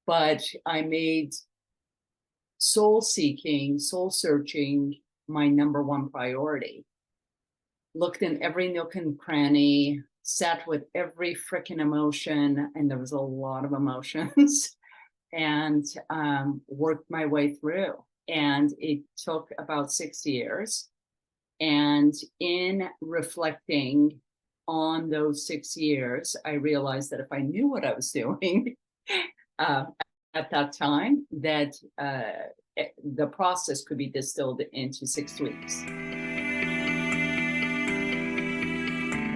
but I made soul seeking, soul searching my number one priority. Looked in every nook and cranny, sat with every freaking emotion, and there was a lot of emotions, and worked my way through. And it took about 6 years. And in reflecting on those 6 years, I realized that if I knew what I was doing uh, at that time, that the process could be distilled into 6 weeks.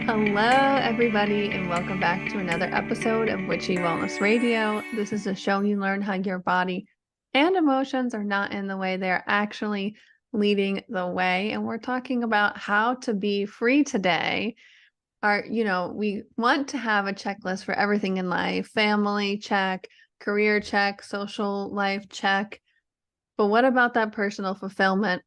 Hello, everybody, and welcome back to another episode of Witchy Wellness Radio. This is a show you learn how your body and emotions are not in the way, they're actually leading the way. And we're talking about how to be free today. We want to have a checklist for everything in life: family check, career check, social life check. But what about that personal fulfillment?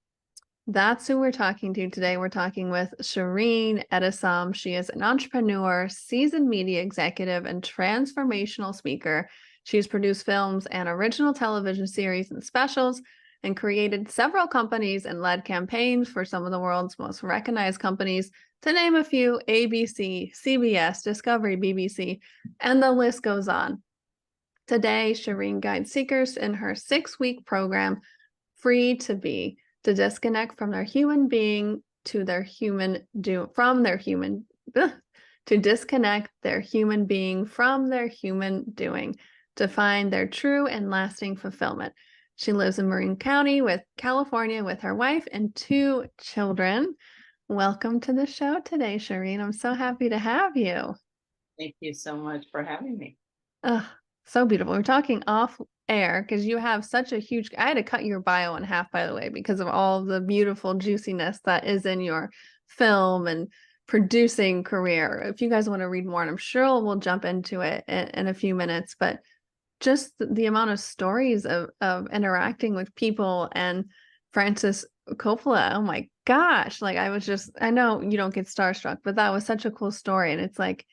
That's who we're talking to today. We're talking with Shirin Etessam. She is an entrepreneur, seasoned media executive, and transformational speaker. She's produced films and original television series and specials, and created several companies and led campaigns for some of the world's most recognized companies, to name a few: ABC, CBS, Discovery, BBC, and the list goes on. Today, Shirin guides seekers in her 6-week program, Free to Be, to disconnect from their human being to their human to disconnect their human being from their human doing, to find their true and lasting fulfillment. She lives in Marin County, California, with her wife and 2 children. Welcome to the show today, Shirin. I'm so happy to have you. Thank you so much for having me. So beautiful. We're talking off air because you have such a huge, I had to cut your bio in half, by the way, because of all the beautiful juiciness that is in your film and producing career. If you guys want to read more, and I'm sure we'll jump into it in a few minutes, but just the amount of stories of interacting with people and Francis Coppola. Oh my gosh. Like I know you don't get starstruck, but that was such a cool story. And it's like,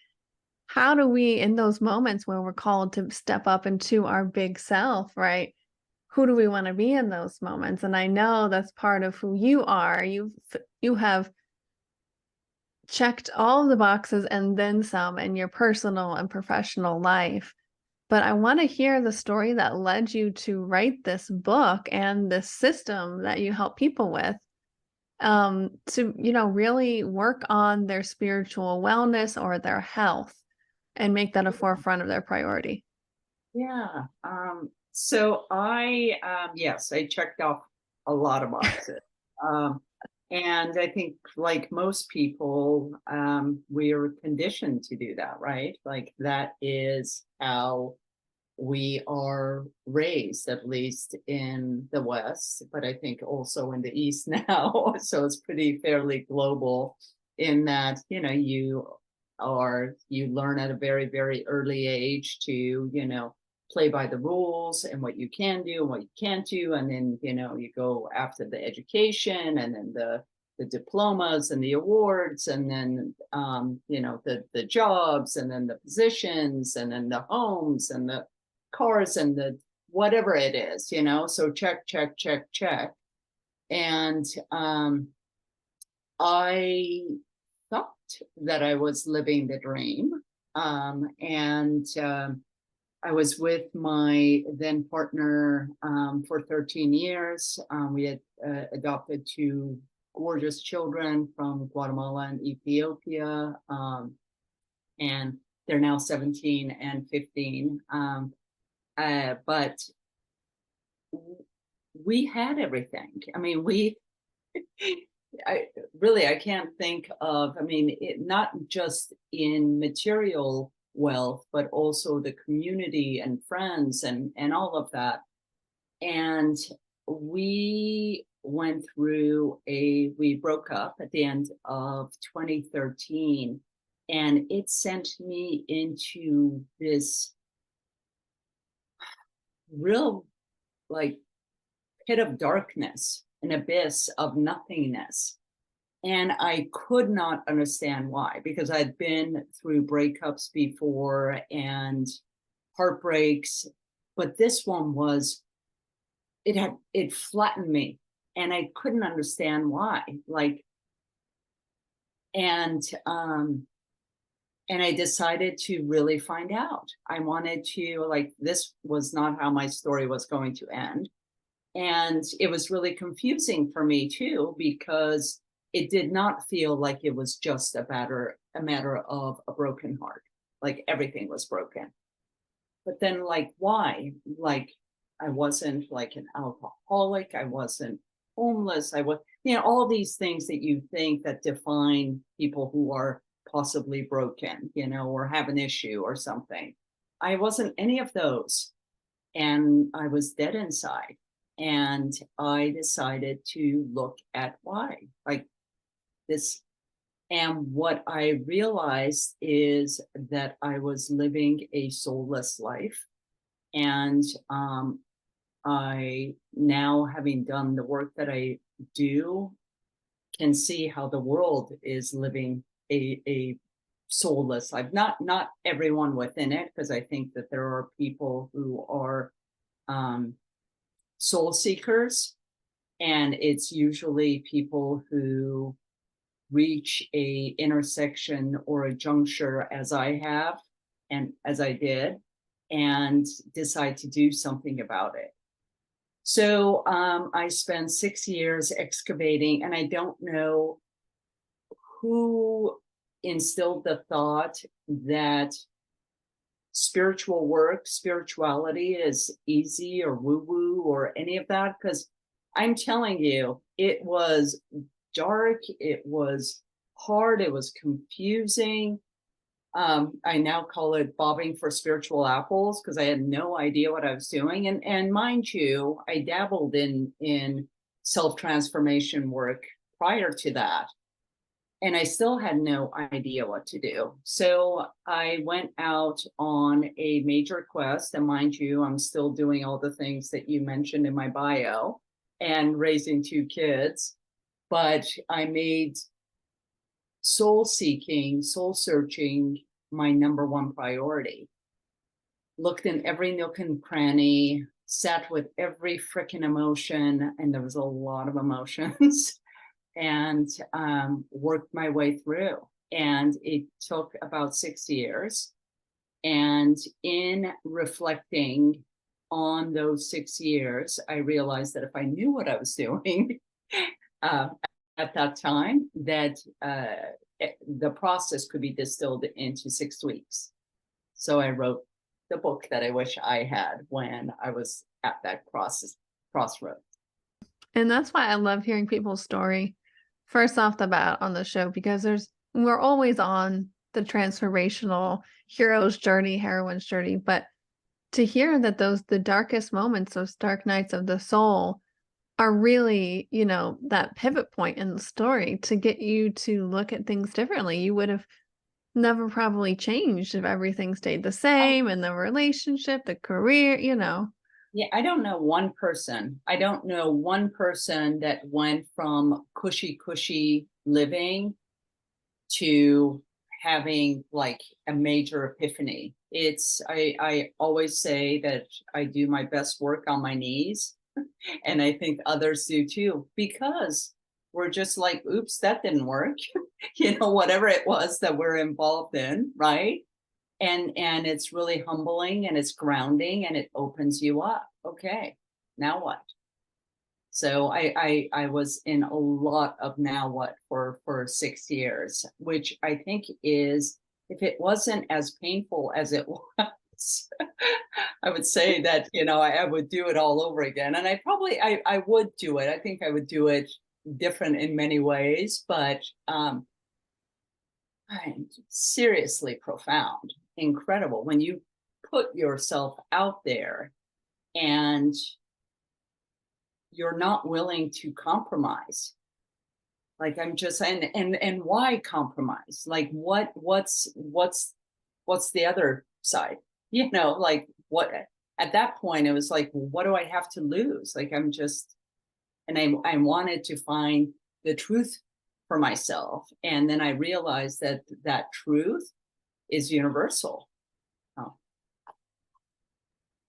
how do we, in those moments where we're called to step up into our big self, right? Who do we want to be in those moments? And I know that's part of who you are. You have checked all of the boxes and then some in your personal and professional life. But I want to hear the story that led you to write this book and this system that you help people with, to really work on their spiritual wellness or their health, and make that a forefront of their priority. Yeah. So yes, I checked off a lot of boxes. And I think, like most people, we're conditioned to do that, right? Like that is how we are raised, at least in the West, but I think also in the East now. So it's pretty fairly global in that, you learn at a very, very early age to, play by the rules and what you can do and what you can't do. And then, you go after the education and then the diplomas and the awards, and then the jobs, and then the positions, and then the homes and the cars and the whatever it is, so check, check, check, check. And I thought that I was living the dream. I was with my then partner for 13 years. We had adopted 2 gorgeous children from Guatemala and Ethiopia, and they're now 17 and 15. But we had everything. I mean, I can't think of, not just in material wealth, but also the community and friends and all of that. And we broke up at the end of 2013, and it sent me into this real, like, pit of darkness, an abyss of nothingness. And I could not understand why, because I'd been through breakups before and heartbreaks but this one was, it flattened me, and I couldn't understand why. Like, and I decided to really find out. I wanted to, like, this was not how my story was going to end. And it was really confusing for me too, because it did not feel like it was just a matter of a broken heart. Like everything was broken. But then, like, why? Like, I wasn't like an alcoholic. I wasn't homeless. I was, all these things that you think that define people who are possibly broken, or have an issue or something. I wasn't any of those. And I was dead inside. And I decided to look at why, like this. And what I realized is that I was living a soulless life. And I now, having done the work that I do, can see how the world is living a soulless life. Not everyone within it, because I think that there are people who are soul seekers, and it's usually people who reach a intersection or a juncture, as I have and as I did, and decide to do something about it. So I spent 6 years excavating, and I don't know who instilled the thought that spirituality is easy or woo-woo or any of that, because I'm telling you, it was dark, it was hard, it was confusing. I now call it bobbing for spiritual apples, because I had no idea what I was doing. And mind you, I dabbled in self-transformation work prior to that, and I still had no idea what to do. So I went out on a major quest, and mind you, I'm still doing all the things that you mentioned in my bio and raising 2 kids. But I made soul seeking, soul searching my number one priority. Looked in every nook and cranny, sat with every freaking emotion, and there was a lot of emotions, and worked my way through. And it took about 6 years. And in reflecting on those 6 years, I realized that if I knew what I was doing at that time, that the process could be distilled into 6 weeks. So I wrote the book that I wish I had when I was at that crossroads. And that's why I love hearing people's story first off the bat on the show, because we're always on the transformational hero's journey, heroine's journey, but to hear that the darkest moments, those dark nights of the soul, are really, that pivot point in the story to get you to look at things differently. You would have never probably changed if everything stayed the same in the relationship, the career. Yeah, I don't know one person. I don't know one person that went from cushy living to having like a major epiphany. I always say that I do my best work on my knees, and I think others do too, because we're just like, oops, that didn't work. Whatever it was that we're involved in, right? And it's really humbling, and it's grounding, and it opens you up. Okay, now what? So I was in a lot of now what for 6 years, which I think is, if it wasn't as painful as it was, I would say that, I would do it all over again. And I would do it. I think I would do it different in many ways, but seriously profound, incredible when you put yourself out there and you're not willing to compromise. Like, I'm just saying, and why compromise? Like, what's the other side? Like, what, at that point it was like, well, what do I have to lose? Like, I'm just, and I wanted to find the truth for myself. And then I realized that truth is universal. Oh.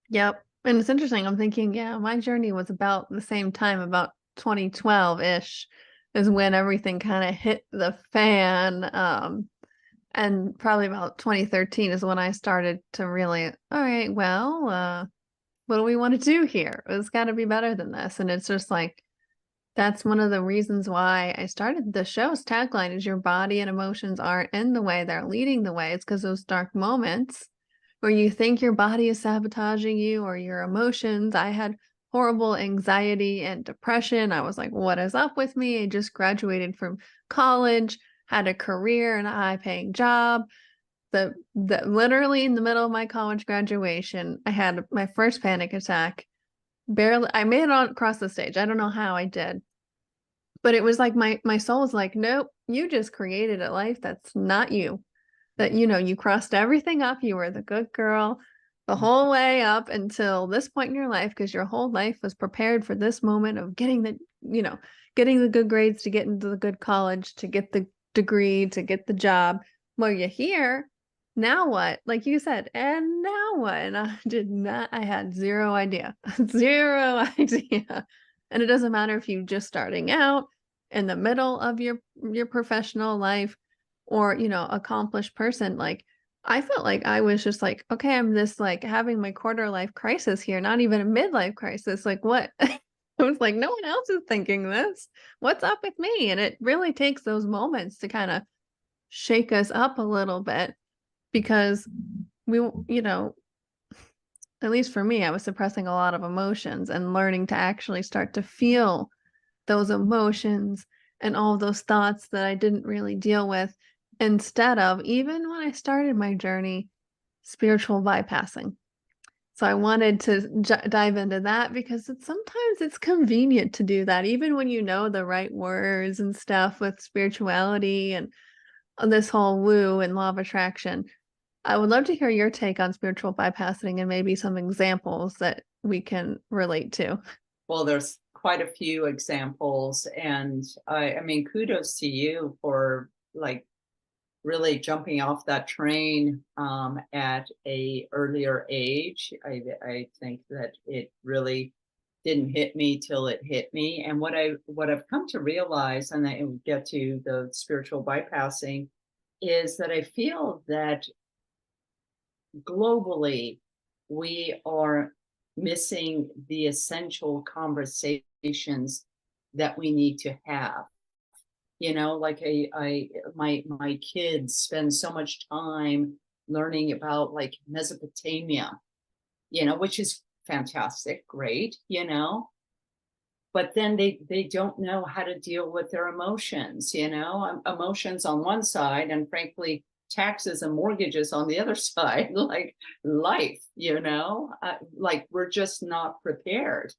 Yep. And it's interesting, I'm thinking, yeah, my journey was about the same time, about 2012-ish is when everything kinda hit the fan, and probably about 2013 is when I started to really, "All right, well, what do we wanna do here? It's gotta be better than this," and it's just like, that's one of the reasons why I started the show's tagline is "Your body and emotions aren't in the way, they're leading the way." It's because those dark moments where you think your body is sabotaging you or your emotions. I had horrible anxiety and depression. I was like, "What is up with me?" I just graduated from college, had a career and a high-paying job. The literally in the middle of my college graduation, I had my first panic attack. Barely I made it on across the stage. I don't know how I did. But it was like my soul was like, "Nope, you just created a life that's not you. That, you crossed everything up, you were the good girl the whole way up until this point in your life, because your whole life was prepared for this moment of getting the good grades to get into the good college, to get the degree, to get the job. Well, you're here, now what?" Like you said, "And now what?" And I had 0 idea, 0 idea. And it doesn't matter if you just starting out, in the middle of your professional life, or, accomplished person. Like, I felt like I was just like, "Okay, I'm this, like, having my quarter life crisis here, not even a midlife crisis, like, what?" I was like, "No one else is thinking this. What's up with me?" And it really takes those moments to kinda shake us up a little bit because at least for me, I was suppressing a lot of emotions and learning to actually start to feel those emotions and all those thoughts that I didn't really deal with, instead of, even when I started my journey, spiritual bypassing. So I wanted to dive into that because sometimes it's convenient to do that, even when you know the right words and stuff with spirituality and this whole woo and law of attraction. I would love to hear your take on spiritual bypassing and maybe some examples that we can relate to. Well, there's quite a few examples, and I mean, kudos to you for like really jumping off that train at a earlier age. I think that it really didn't hit me till it hit me. And what I've come to realize, and I will get to the spiritual bypassing, is that I feel that globally we are missing the essential conversations that we need to have. Like my kids spend so much time learning about like Mesopotamia, which is fantastic, great, but then they don't know how to deal with their emotions, emotions on one side, and frankly taxes and mortgages on the other side, like life, like we're just not prepared.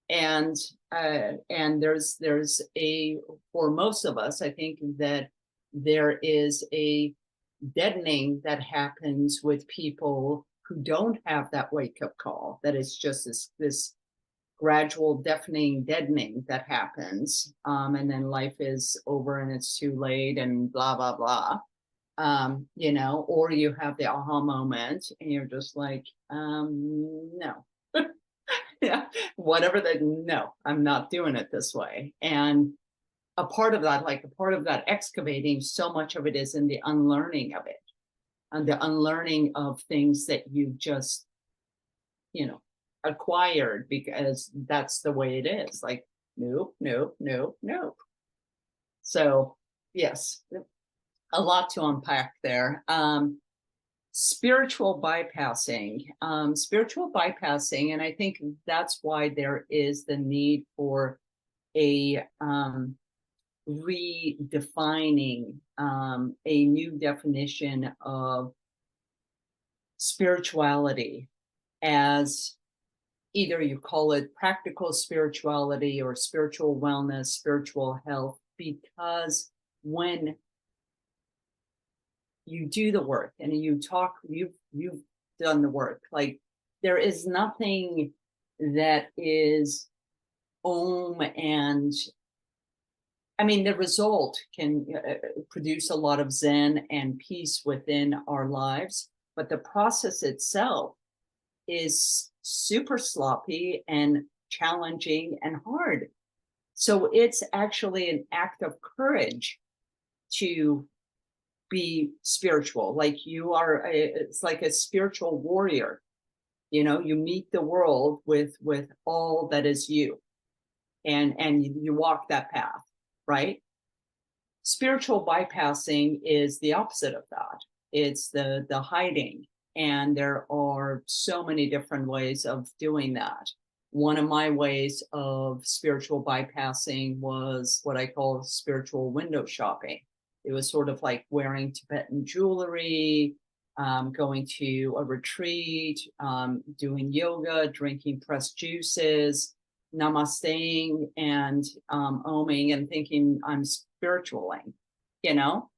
And there's a for most of us, I think that there is a deadening that happens with people who don't have that wake up call, that it's just this gradual deadening that happens, and then life is over and it's too late and blah blah blah. Or you have the aha moment and you're just like, no. Yeah, whatever that, no, I'm not doing it this way. And a part of that, like a part of that excavating, so much of it is in the unlearning of it, and the unlearning of things that you just, acquired because that's the way it is. Like, nope, nope, nope, nope. So yes, a lot to unpack there. Spiritual bypassing, and I think that's why there is the need for a redefining, a new definition of spirituality, as either you call it practical spirituality or spiritual wellness, spiritual health, because when you do the work and you've done the work, like there is nothing that is and I mean the result can produce a lot of zen and peace within our lives, but the process itself is super sloppy and challenging and hard. So it's actually an act of courage to be spiritual. Like you are, it's like a spiritual warrior. You know, you meet the world with all that is you, and you walk that path, right? Spiritual bypassing is the opposite of that. It's the hiding, and there are so many different ways of doing that. One of my ways of spiritual bypassing was what I call spiritual window shopping. It was sort of like wearing Tibetan jewelry, going to a retreat, doing yoga, drinking pressed juices, namasteing, and oming, and thinking I'm spiritualing, you know,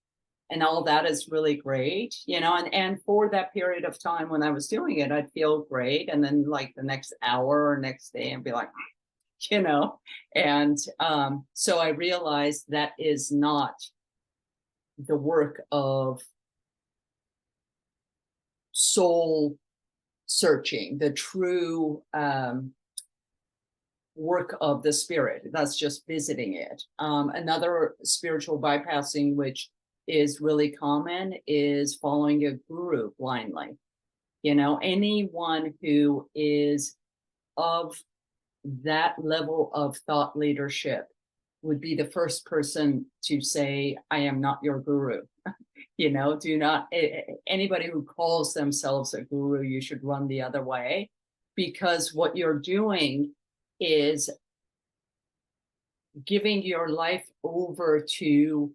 and all that is really great, you know, and for that period of time when I was doing it, I'd feel great. And then like the next hour or next day, I'd be like, you know, and so I realized that is not the work of soul searching, the true work of the spirit. That's just visiting it. Another spiritual bypassing, which is really common, is following a guru blindly. You know, anyone who is of that level of thought leadership would be the first person to say, I am not your guru. You know, do not, anybody who calls themselves a guru, you should run the other way, because what you're doing is giving your life over to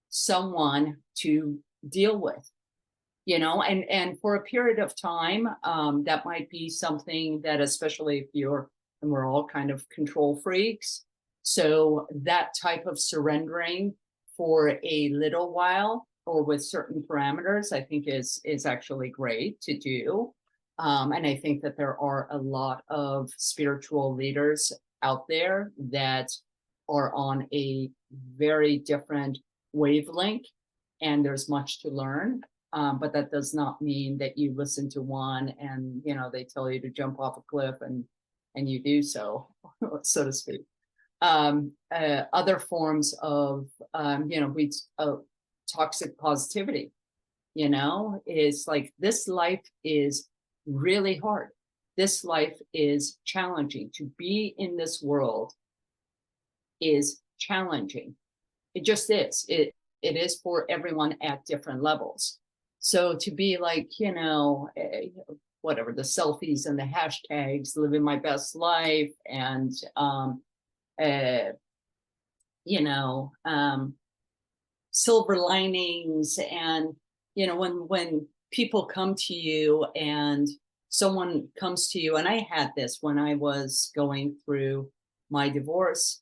someone to deal with, you know, and for a period of time, that might be something that, especially if you're, and we're all kind of control freaks, so that type of surrendering for a little while or with certain parameters, I think is actually great to do. And I think that there are a lot of spiritual leaders out there that are on a very different wavelength, and there's much to learn. But that does not mean that you listen to one and, you know, they tell you to jump off a cliff and you do so, so to speak. Other forms of, you know, toxic positivity, you know, is like, this life is really hard. This life is challenging. To be in this world is challenging. It just is. It is for everyone at different levels. So to be like, you know, whatever, the selfies and the hashtags, living my best life, and you know, silver linings, and you know, when people come to you, and someone comes to you, and I had this when I was going through my divorce,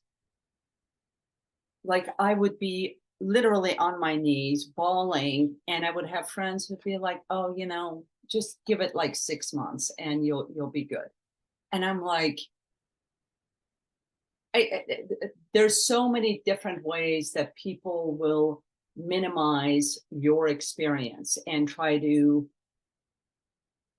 like I would be literally on my knees bawling, and I would have friends who'd be like, oh, you know, just give it like 6 months and you'll be good. And I'm like, there's so many different ways that people will minimize your experience and try to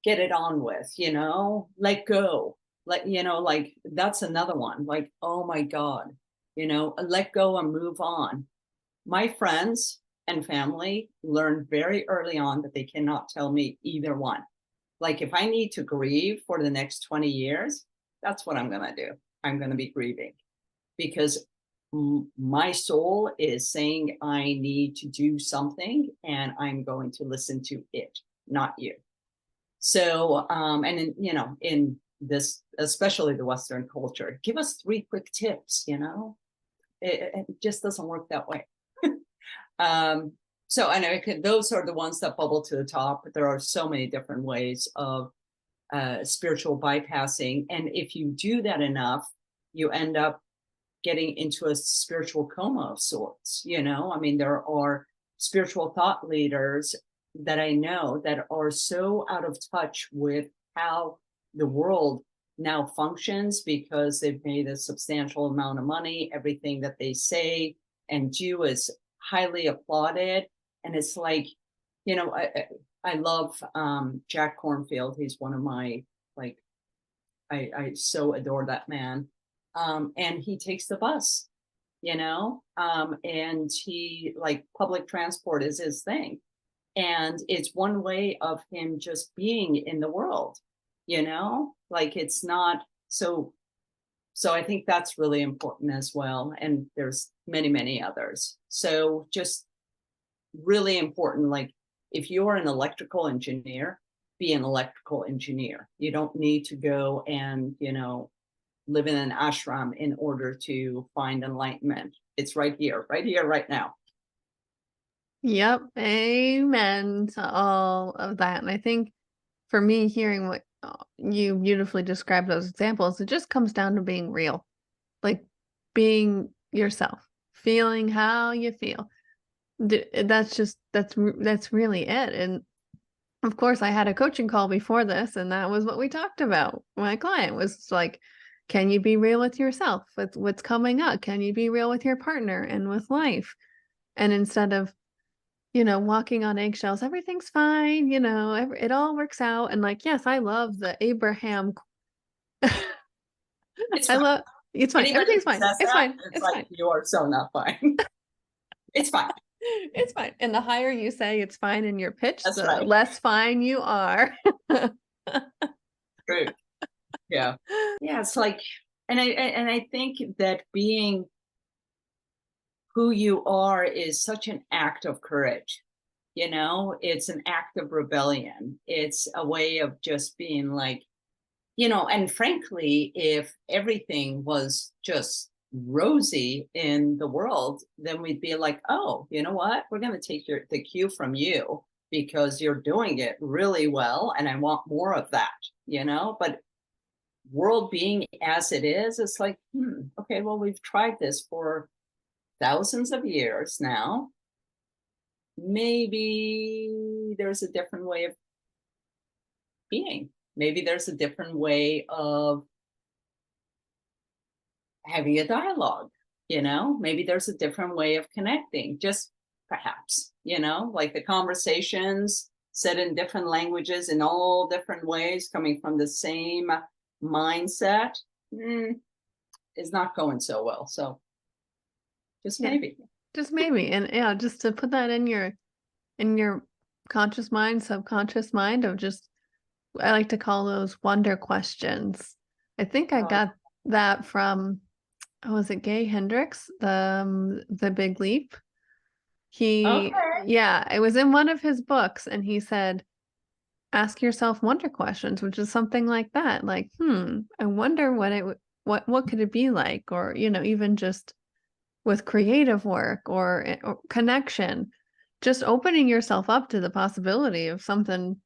get it on with, you know, let go. Like, you know, like that's another one. Like, oh my God, you know, let go and move on. My friends and family learned very early on that they cannot tell me either one. Like, if I need to grieve for the next 20 years, that's what I'm going to do. I'm going to be grieving, because my soul is saying I need to do something, and I'm going to listen to it, not you. So, and in, you know, in this, especially the Western culture, give us 3 quick tips, you know, it just doesn't work that way. So I know those are the ones that bubble to the top, but there are so many different ways of spiritual bypassing. And if you do that enough, you end up getting into a spiritual coma of sorts. You know, I mean, there are spiritual thought leaders that I know that are so out of touch with how the world now functions, because they've made a substantial amount of money. Everything that they say and do is highly applauded. And it's like, you know, I love Jack Kornfield. He's one of my like I so adore that man. And he takes the bus, and he, like, public transport is his thing. And it's one way of him just being in the world, like, it's not so. So I think that's really important as well. And there's many, many others. So just really important. Like, if you're an electrical engineer, be an electrical engineer. You don't need to go and, live in an ashram in order to find enlightenment. It's right here, right now. Yep. Amen to all of that. And I think for me, hearing what you beautifully described those examples, it just comes down to being real, like being yourself, feeling how you feel. That's really it. And of course, I had a coaching call before this, and that was what we talked about. My client was like, can you be real with yourself, with what's coming up? Can you be real with your partner and with life? And instead of, walking on eggshells, everything's fine, it all works out. And like, yes, I love the Abraham. It's I fine. love, it's fine. Anybody Everything's who fine. says It's that, fine. it's It's like, fine. you are so not fine. It's fine. It's fine. And the higher you say it's fine in your pitch, That's the right. less fine you are. True. Yeah. Yeah. It's like, and I think that being who you are is such an act of courage. It's an act of rebellion. It's a way of just being like, and frankly, if everything was just rosy in the world, then we'd be like, oh, you know what? We're going to take the cue from you because you're doing it really well. And I want more of that, but world being as it is, it's like, okay, well, we've tried this for thousands of years now. Maybe there's a different way of being. Maybe there's a different way of having a dialogue, maybe there's a different way of connecting, just perhaps, like the conversations said in different languages in all different ways coming from the same mindset is not going so well. So just maybe. Just maybe. And yeah, just to put that in your conscious mind, subconscious mind of just, I like to call those wonder questions. I think I got that from, was it Gay Hendricks, the Big Leap? Yeah, it was in one of his books, and he said, ask yourself wonder questions, which is something like that. Like, I wonder what could it be like? Or, even just with creative work or connection, just opening yourself up to the possibility of something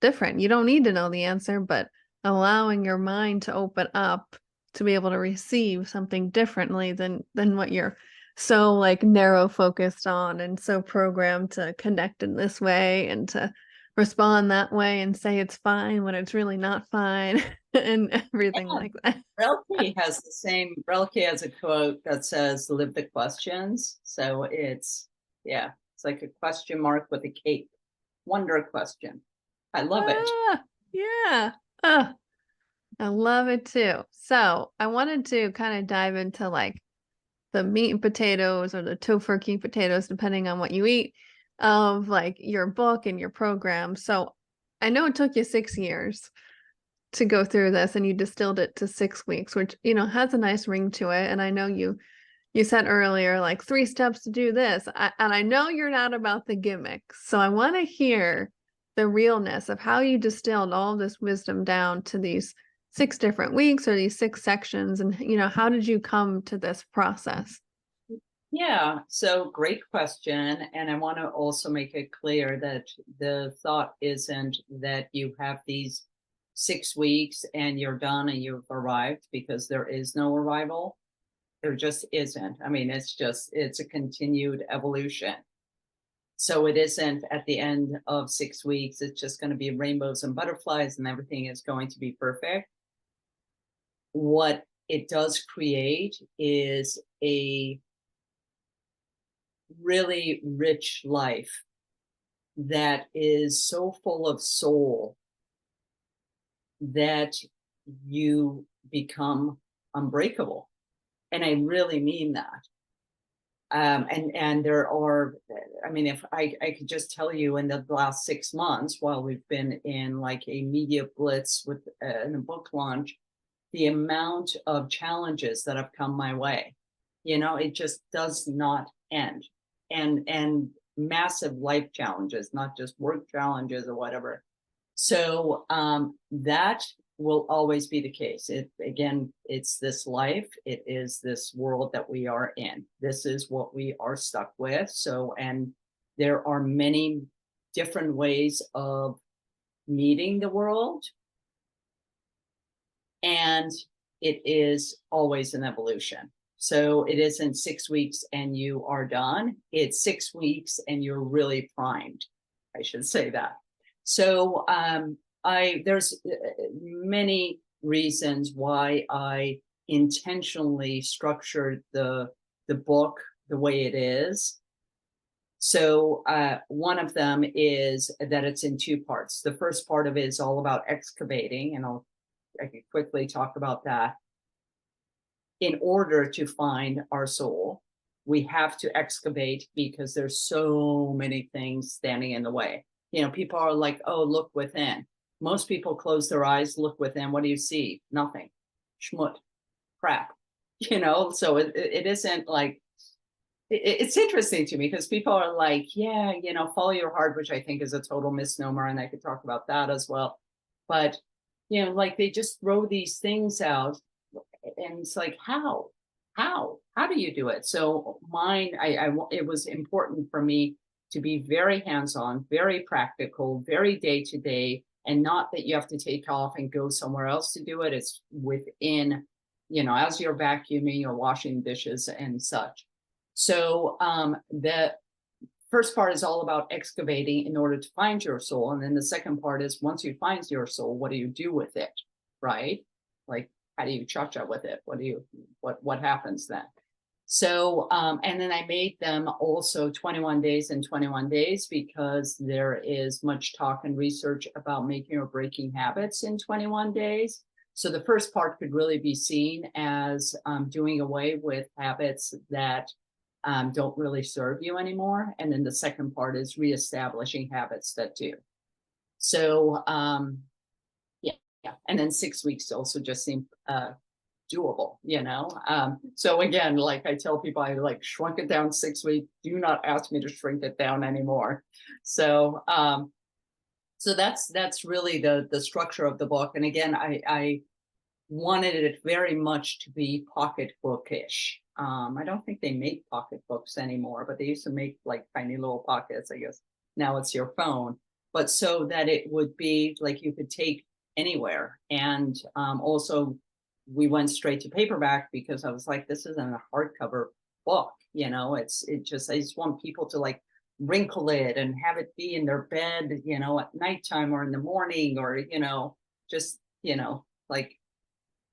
different. You don't need to know the answer, but allowing your mind to open up to be able to receive something differently than what you're so like narrow focused on and so programmed to connect in this way and to respond that way and say it's fine when it's really not fine and everything like that. Rilke has a quote that says, live the questions. So it's like a question mark with a cape. Wonder question. I love it. Yeah. I love it too. So I wanted to kind of dive into like the meat and potatoes or the tofurkey potatoes, depending on what you eat, of like your book and your program. So I know it took you 6 years to go through this and you distilled it to 6 weeks, which, has a nice ring to it. And I know you said earlier, like 3 steps to do this. And I know you're not about the gimmicks. So I want to hear the realness of how you distilled all this wisdom down to these 6 different weeks or these 6 sections. And, how did you come to this process? Yeah, so great question. And I want to also make it clear that the thought isn't that you have these 6 weeks and you're done and you've arrived, because there is no arrival. There just isn't. I mean, it's a continued evolution. So it isn't at the end of 6 weeks, it's just going to be rainbows and butterflies and everything is going to be perfect. What it does create is a really rich life that is so full of soul that you become unbreakable. And I really mean that. And there are, I mean, if I could just tell you in the last 6 months, while we've been in like a media blitz with in a book launch, the amount of challenges that have come my way, it just does not end. And massive life challenges, not just work challenges or whatever. So that will always be the case. It's this life, it is this world that we are in. This is what we are stuck with. So, and there are many different ways of meeting the world. And it is always an evolution. So it isn't 6 weeks and you are done. It's 6 weeks and you're really primed. I should say that. So there's many reasons why I intentionally structured the book the way it is. So one of them is that it's in 2 parts. The first part of it is all about excavating, and I can quickly talk about that. In order to find our soul, we have to excavate because there's so many things standing in the way. People are like, oh, look within. Most people close their eyes, look within. What do you see? Nothing. Schmut. Crap. So it isn't like, it's interesting to me because people are like, yeah, follow your heart, which I think is a total misnomer. And I could talk about that as well. But, like they just throw these things out and it's like, how do you do it? So mine, it was important for me to be very hands-on, very practical, very day-to-day, and not that you have to take off and go somewhere else to do it. It's within, as you're vacuuming or washing dishes and such. So the first part is all about excavating in order to find your soul. And then the second part is, once you find your soul, what do you do with it? Right? Like, how do you cha-cha with it? What happens then? So, and then I made them also 21 days and 21 days because there is much talk and research about making or breaking habits in 21 days. So the first part could really be seen as doing away with habits that don't really serve you anymore. And then the second part is reestablishing habits that do. So, yeah. And then 6 weeks also just seemed doable, So again, like I tell people, I like shrunk it down 6 weeks. Do not ask me to shrink it down anymore. So, so that's really the structure of the book. And again, I wanted it very much to be pocketbookish. I don't think they make pocketbooks anymore, but they used to make like tiny little pockets, I guess. Now it's your phone, but so that it would be like you could take anywhere. And also we went straight to paperback because I was like, this isn't a hardcover book, I just want people to like wrinkle it and have it be in their bed, at nighttime or in the morning, or, just, like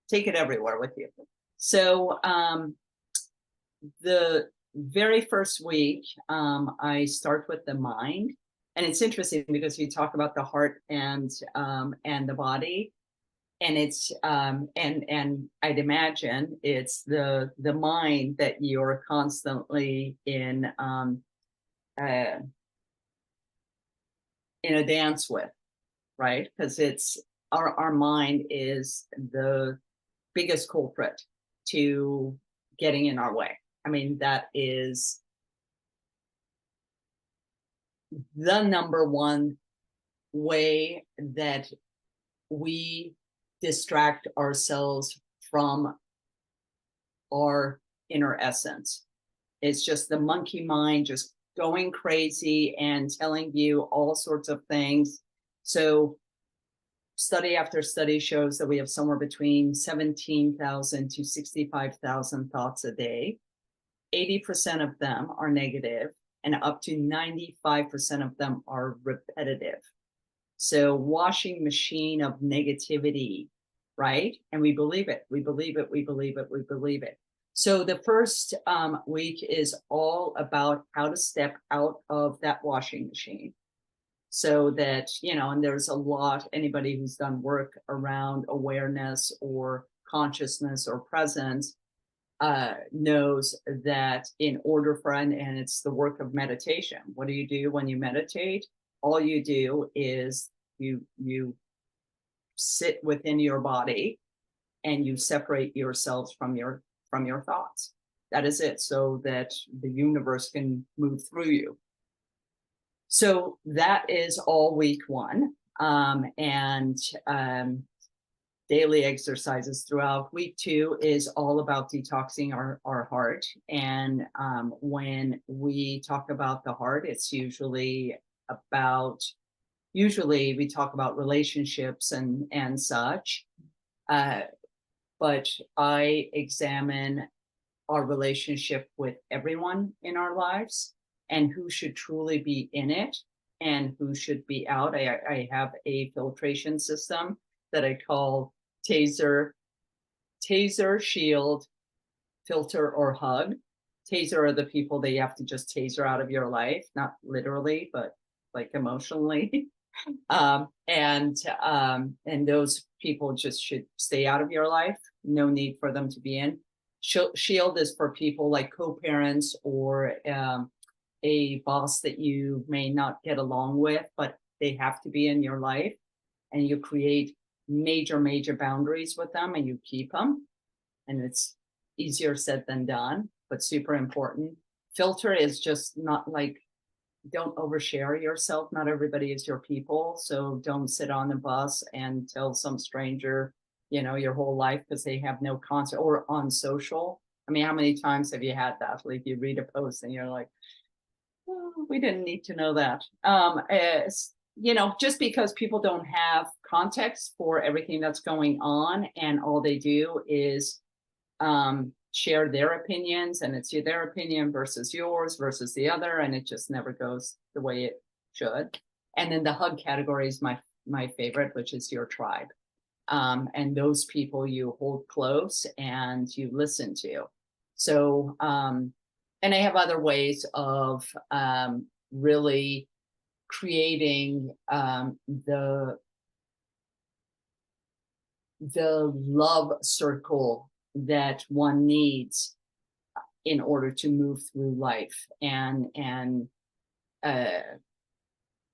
take it everywhere with you. So the very first week, I start with the mind. And it's interesting because you talk about the heart and the body. And it's and I'd imagine it's the mind that you're constantly in a dance with, right? Because it's our mind is the biggest culprit to getting in our way. I mean, that is the number one way that we distract ourselves from our inner essence. It's just the monkey mind just going crazy and telling you all sorts of things. So study after study shows that we have somewhere between 17,000 to 65,000 thoughts a day. 80% of them are negative, and up to 95% of them are repetitive. So washing machine of negativity, right? And we believe it, we believe it, we believe it, we believe it. So the first week is all about how to step out of that washing machine. So that, and there's a lot, anybody who's done work around awareness or consciousness or presence knows that in order for, and it's the work of meditation. What do you do when you meditate? All you do is you sit within your body and you separate yourselves from your thoughts. That is it, so that the universe can move through you. So that is all week one. And daily exercises throughout. Week two is all about detoxing our heart. And when we talk about the heart, it's usually we talk about relationships and such. But I examine our relationship with everyone in our lives and who should truly be in it and who should be out. I have a filtration system that I call taser, shield, filter, or hug. Taser are the people that you have to just taser out of your life, not literally, but like emotionally. And those people just should stay out of your life. No need for them to be in. Shield is for people like co-parents or a boss that you may not get along with, but they have to be in your life, and you create major boundaries with them and you keep them. And it's easier said than done, but super important. Filter is just not like, don't overshare yourself. Not everybody is your people. So don't sit on the bus and tell some stranger, your whole life because they have no concept, or on social. I mean, how many times have you had that? Like you read a post and you're like, oh, we didn't need to know that. Just because people don't have context for everything that's going on, and all they do is share their opinions, and it's their opinion versus yours versus the other, and it just never goes the way it should. And then the hug category is my favorite, which is your tribe. And those people you hold close and you listen to. So, and I have other ways of really creating the love circle that one needs in order to move through life and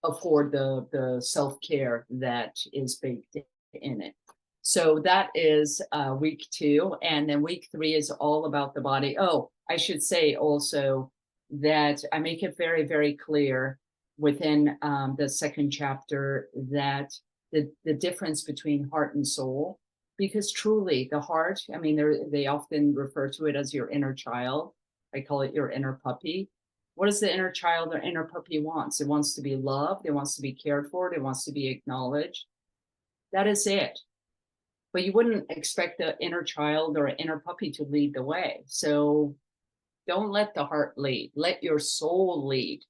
afford the self-care that is baked in it. So that is week two. And then week three is all about the body. Oh, I should say also that I make it very clear within the second chapter that the difference between heart and soul, because truly the heart, I mean, they often refer to it as your inner child. I call it your inner puppy. What does the inner child or inner puppy wants? It wants to be loved. It wants to be cared for. It wants to be acknowledged. That is it. But you wouldn't expect the inner child or inner puppy to lead the way. So don't let the heart lead. Let your soul lead.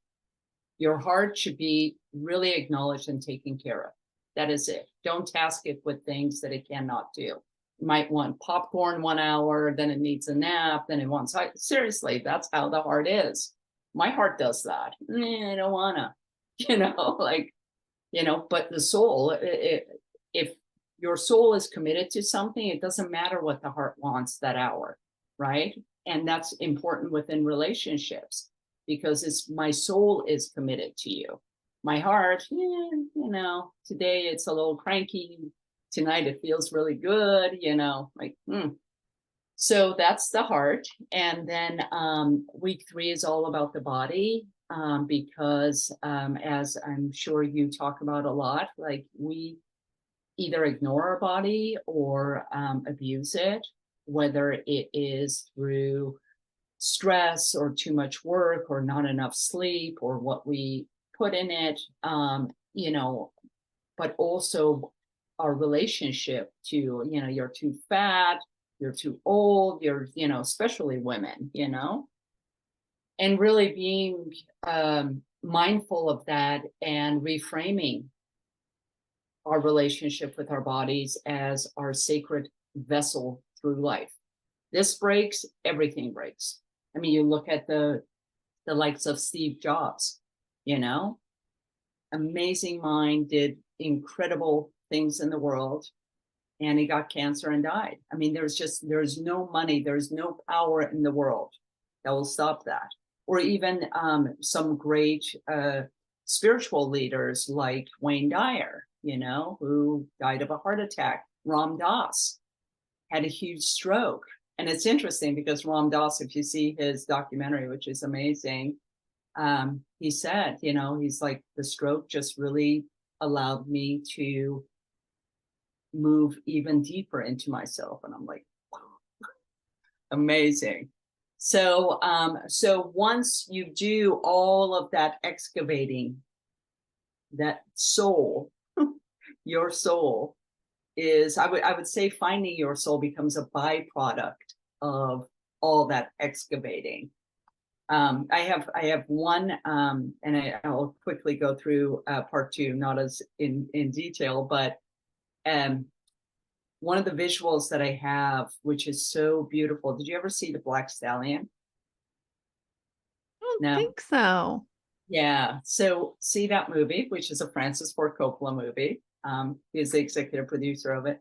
Your heart should be really acknowledged and taken care of. That is it. Don't task it with things that it cannot do. You might want popcorn 1 hour, then it needs a nap, then it wants, seriously, that's how the heart is. My heart does that. I don't wanna, but the soul, if your soul is committed to something, it doesn't matter what the heart wants that hour, right? And that's important within relationships, because it's my soul is committed to you. My heart, today it's a little cranky. Tonight it feels really good, So that's the heart. And then week three is all about the body, because as I'm sure you talk about a lot, like we either ignore our body or abuse it, whether it is through stress or too much work or not enough sleep or what we put in it, but also our relationship to, you're too fat, you're too old, especially women, and really being mindful of that and reframing our relationship with our bodies as our sacred vessel through life. This breaks, everything breaks. I mean, you look at the likes of Steve Jobs, amazing mind, did incredible things in the world, and he got cancer and died. I mean, there's no money, there's no power in the world that will stop that. Or even some great spiritual leaders like Wayne Dyer, who died of a heart attack. Ram Dass had a huge stroke. And it's interesting because Ram Dass, if you see his documentary, which is amazing, he said, he's like, the stroke just really allowed me to move even deeper into myself. And I'm like, wow, amazing. So once you do all of that excavating, that soul, your soul is, I would say finding your soul becomes a byproduct of all that excavating. I have one, and I'll quickly go through part two, not as in detail, but one of the visuals that I have, which is so beautiful. Did you ever see The Black Stallion? I don't No. think so. Yeah. So see that movie, which is a Francis Ford Coppola movie. He's the executive producer of it.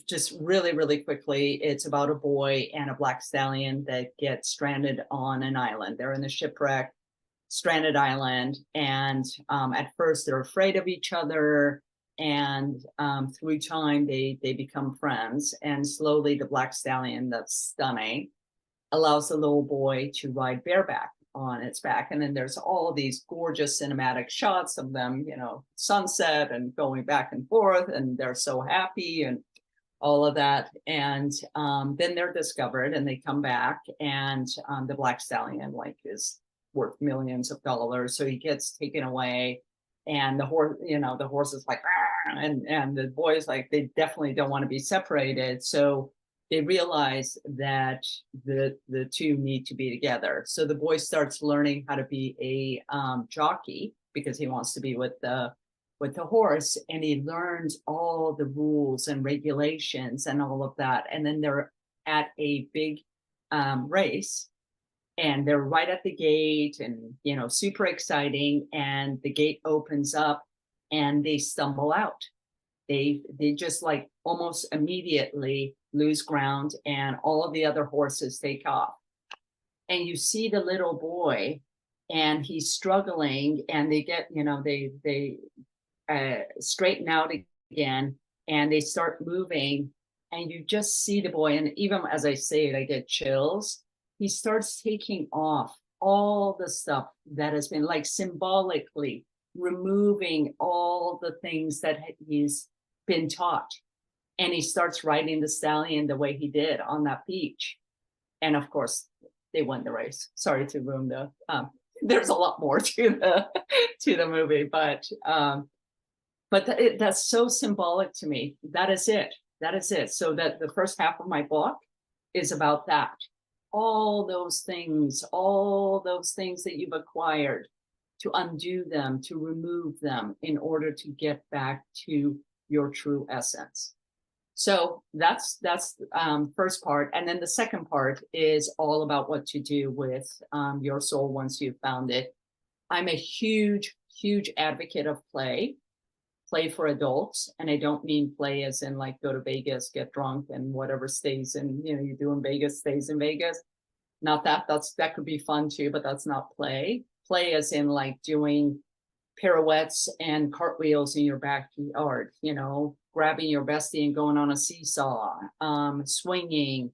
Just really, really quickly, it's about a boy and a black stallion that get stranded on an island. They're in a shipwreck, stranded island, and at first they're afraid of each other, and through time they become friends, and slowly the black stallion, that's stunning, allows the little boy to ride bareback on its back. And then there's all these gorgeous cinematic shots of them, sunset and going back and forth, and they're so happy and all of that. And then they're discovered and they come back, and the black stallion is worth millions of dollars. So he gets taken away, and the horse is like, and the boys, they definitely don't want to be separated. So they realize that the two need to be together. So the boy starts learning how to be a jockey because he wants to be with the horse, and he learns all the rules and regulations and all of that. And then they're at a big race, and they're right at the gate, and super exciting, and the gate opens up and they stumble out. They just almost immediately lose ground, and all of the other horses take off. And you see the little boy, and he's struggling, and they get, they straighten out again, and they start moving, and you just see the boy, and even as I say it, I get chills. He starts taking off all the stuff that has been symbolically removing all the things that he's been taught, and he starts riding the stallion the way he did on that beach. And of course they won the race. Sorry to ruin the there's a lot more to the movie, but that's so symbolic to me. That is it. So that the first half of my book is about that. All those things that you've acquired, to undo them, to remove them in order to get back to your true essence. So that's first part. And then the second part is all about what to do with your soul once you've found it. I'm a huge advocate of play for adults. And I don't mean play as in go to Vegas, get drunk, and whatever stays in, you do in Vegas stays in Vegas. Not that. That could be fun too, but that's not play. Play as in doing pirouettes and cartwheels in your backyard, grabbing your bestie and going on a seesaw, swinging.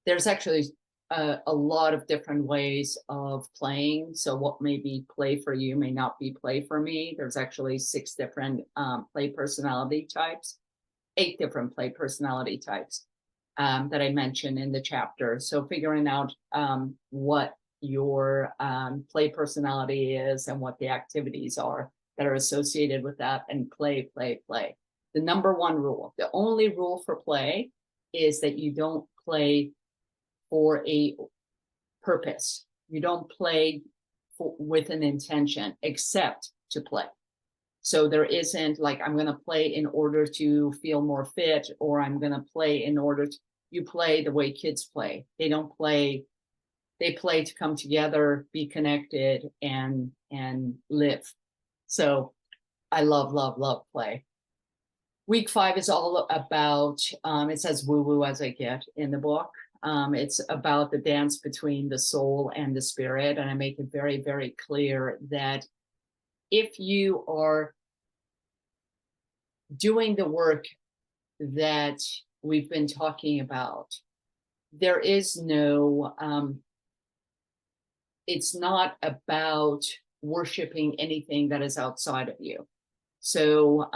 There's actually a lot of different ways of playing. So what may be play for you may not be play for me. There's actually 6 different play personality types, 8 different play personality types that I mentioned in the chapter. So figuring out what your play personality is and what the activities are that are associated with that, and play. The number one rule, the only rule for play, is that you don't play for a purpose. You don't play with an intention except to play. So there isn't I'm going to play in order to feel more fit, or I'm going to play in order to, you play the way kids play. They don't play they play to come together, be connected, and live. So I love, love, love play. Week 5 is all about, it says woo woo as I get in the book. It's about the dance between the soul and the spirit. And I make it very, very clear that if you are doing the work that we've been talking about, there is no, it's not about worshiping anything that is outside of you. So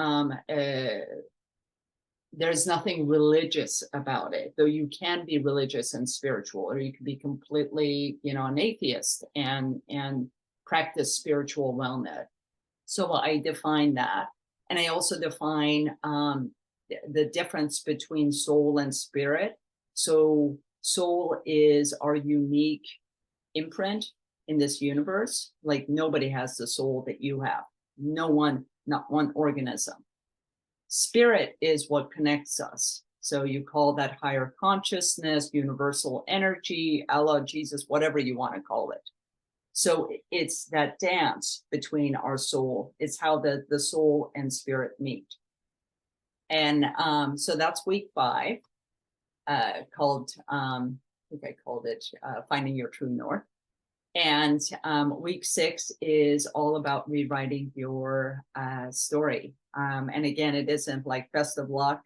there's nothing religious about it, though you can be religious and spiritual, or you can be completely, an atheist and practice spiritual wellness. So I define that. And I also define the difference between soul and spirit. So soul is our unique imprint in this universe. Like nobody has the soul that you have. No one, not one organism. Spirit is what connects us. So you call that higher consciousness, universal energy, Allah, Jesus, whatever you want to call it. So it's that dance between our soul. It's how the soul and spirit meet. And so that's week 5, called, I think I called it Finding Your True North. And week 6 is all about rewriting your story. And again, it isn't like best of luck,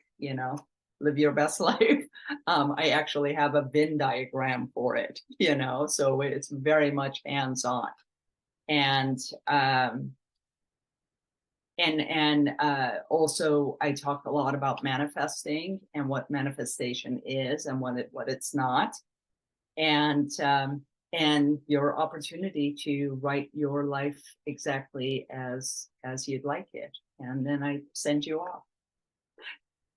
live your best life. I actually have a Venn diagram for it, so it's very much hands-on. And also I talk a lot about manifesting and what manifestation is and what it's not. And your opportunity to write your life exactly as you'd like it. And then I send you off.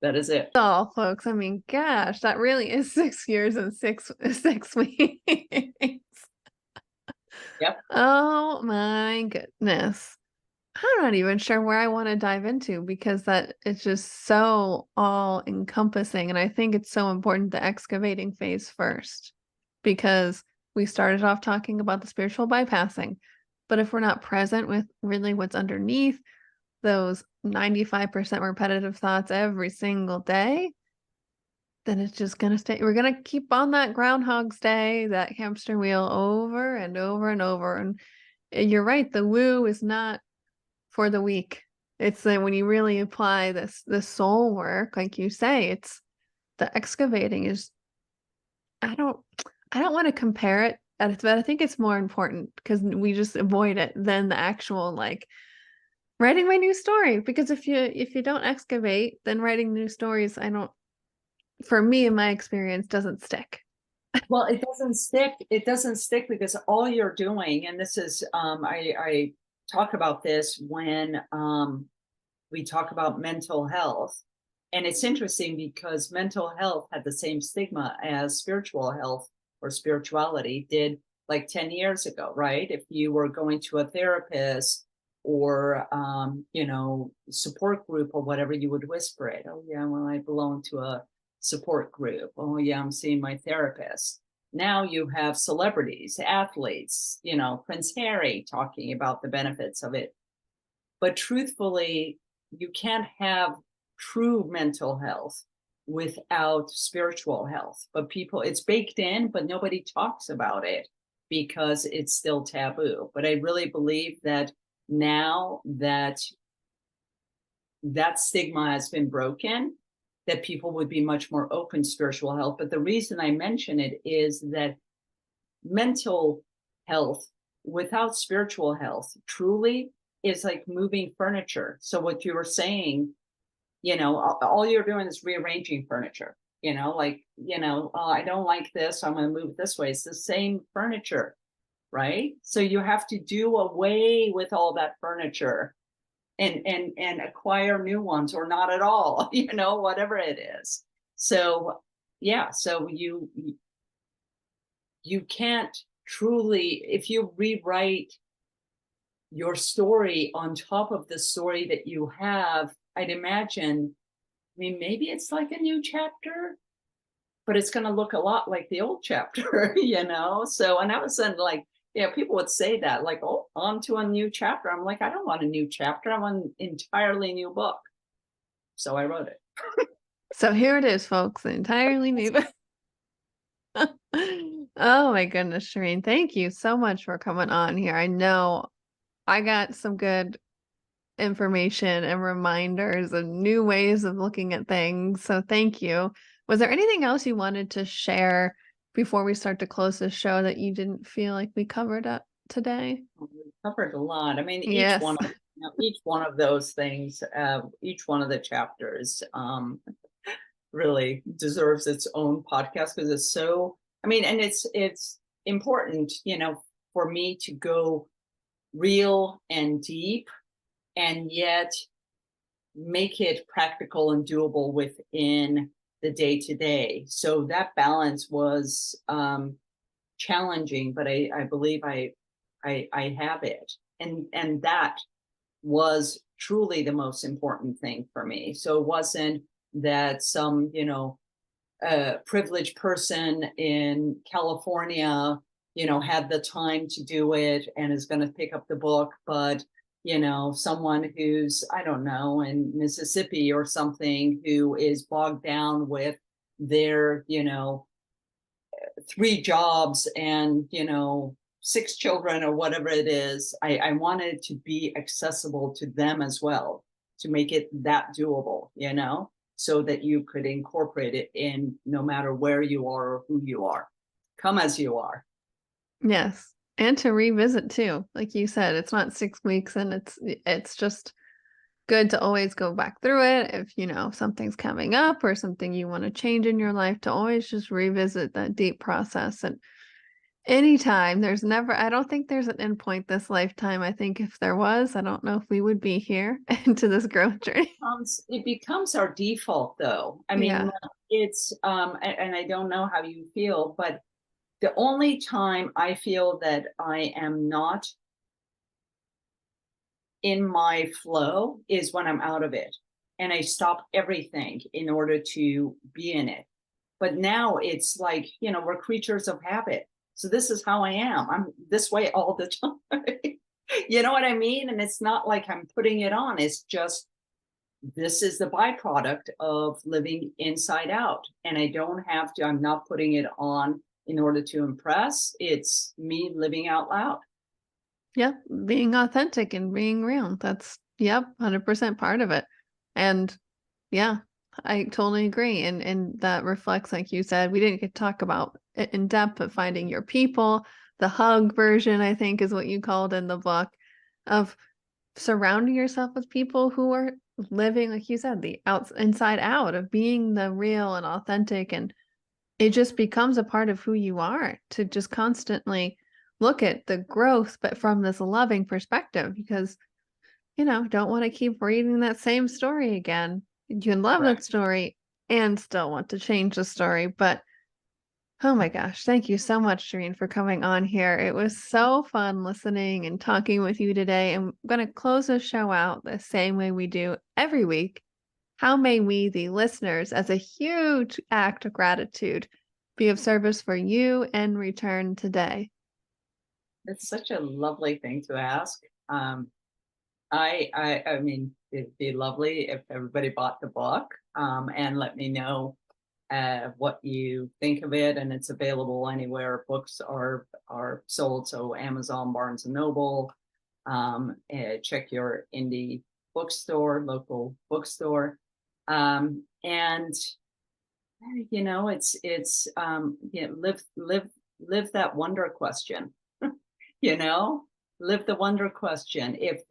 That is it. Oh, folks, I mean, gosh, that really is 6 years and 6 weeks. Yep. Oh my goodness. I'm not even sure where I want to dive into, because that it's just so all encompassing. And I think it's so important, the excavating phase first, because we started off talking about the spiritual bypassing. But if we're not present with really what's underneath those 95% repetitive thoughts every single day, then it's just going to stay. We're going to keep on that Groundhog's Day, that hamster wheel over and over and over. And you're right, the woo is not for the weak. It's that when you really apply this soul work, like you say, it's the excavating is, I don't want to compare it, but I think it's more important because we just avoid it than the actual like writing my new story. Because if you don't excavate, then writing new stories, for me, in my experience, doesn't stick. Well, it doesn't stick. It doesn't stick because all you're doing, and this is, I talk about this when we talk about mental health. And it's interesting because mental health had the same stigma as spiritual health or spirituality did like 10 years ago, right? If you were going to a therapist or, support group or whatever, you would whisper it. Oh, yeah, well, I belong to a support group. Oh, yeah, I'm seeing my therapist. Now you have celebrities, athletes, Prince Harry talking about the benefits of it. But truthfully, you can't have true mental health without spiritual health. But it's baked in, but nobody talks about it because it's still taboo. But I really believe that now that stigma has been broken, that people would be much more open to spiritual health. But the reason I mention it is that mental health without spiritual health truly is like moving furniture. So what you were saying, all you're doing is rearranging furniture, I don't like this, so I'm going to move it this way. It's the same furniture, right? So you have to do away with all that furniture and acquire new ones, or not at all, whatever it is. So yeah, so you can't truly, if you rewrite your story on top of the story that you have, I'd imagine, maybe it's like a new chapter, but it's going to look a lot like the old chapter, you know? So, and I was saying, like, yeah, people would say that, like, oh, on to a new chapter. I'm like, I don't want a new chapter. I want an entirely new book. So I wrote it. So here it is, folks, entirely new. Oh my goodness, Shirin, thank you so much for coming on here. I know I got some good information and reminders and new ways of looking at things. So thank you. Was there anything else you wanted to share before we start to close the show that you didn't feel like we covered up today? We covered a lot. I mean, Yes. each one of those things, each one of the chapters, really deserves its own podcast because it's so. I mean, and it's important, you know, for me to go real and deep, and yet make it practical and doable within the day to day. So that balance was challenging, but I believe I have it, and that was truly the most important thing for me. So it wasn't that some, you know, privileged person in California, you know, had the time to do it and is going to pick up the book, but you know, someone who's, I don't know, in Mississippi or something, who is bogged down with their, you know, 3 jobs and, you know, 6 children or whatever it is. I wanted it to be accessible to them as well, to make it that doable, you know, so that you could incorporate it in no matter where you are or who you are. Come as you are. Yes. And to revisit too. Like you said, it's not 6 weeks and it's just good to always go back through it if you know something's coming up or something you want to change in your life, to always just revisit that deep process. And anytime, there's never, I don't think there's an end point this lifetime. I think if there was, I don't know if we would be here into this growth journey. It becomes our default though. I mean, Yeah. it's and I don't know how you feel, but the only time I feel that I am not in my flow is when I'm out of it and I stop everything in order to be in it. But now it's like, you know, we're creatures of habit. So this is how I am. I'm this way all the time. You know what I mean? And it's not like I'm putting it on. It's just this is the byproduct of living inside out. And I don't have to, I'm not putting it on in order to impress. It's me living out loud. Yep. Being authentic and being real. That's, yep, 100% part of it. And yeah, I totally agree. And that reflects, like you said, we didn't get to talk about it in depth, but finding your people, the hug version, I think is what you called in the book, of surrounding yourself with people who are living, like you said, the inside out of being the real and authentic. And it just becomes a part of who you are to just constantly look at the growth, but from this loving perspective, because, you know, don't want to keep reading that same story again. You can love that Correct. story and still want to change the story. But oh my gosh, thank you so much, Shirin, for coming on here. It was so fun listening and talking with you today. And I'm going to close the show out the same way we do every week. How may we, the listeners, as a huge act of gratitude, be of service for you and return today? It's such a lovely thing to ask. I mean, it'd be lovely if everybody bought the book, and let me know what you think of it. And it's available anywhere books are sold. So Amazon, Barnes and Noble. Check your indie bookstore, local bookstore, and you know, you know, live that wonder question. You know, live the wonder question. If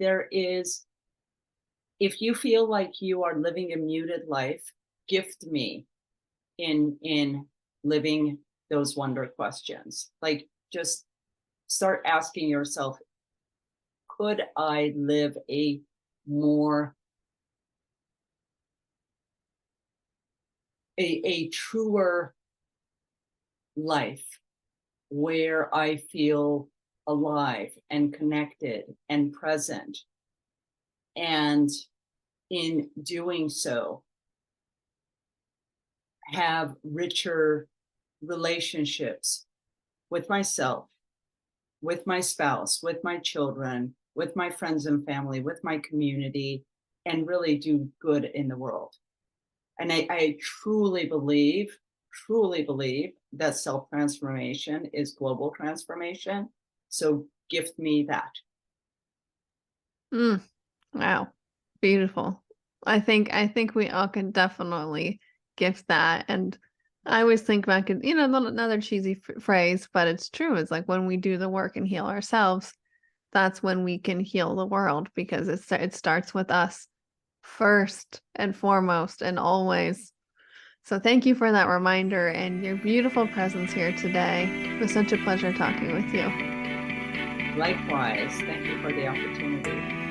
you feel like you are living a muted life, gift me in living those wonder questions. Like, just start asking yourself, could I live more a truer life where I feel alive and connected and present, and in doing so have richer relationships with myself, with my spouse, with my children, with my friends and family, with my community, and really do good in the world. And I truly believe that self-transformation is global transformation. So gift me that. Mm, wow. Beautiful. I think we all can definitely gift that. And I always think back at, another cheesy phrase, but it's true. It's like when we do the work and heal ourselves, that's when we can heal the world, because it starts with us first and foremost and always. So thank you for that reminder and your beautiful presence here today. It was such a pleasure talking with you. Likewise, thank you for the opportunity.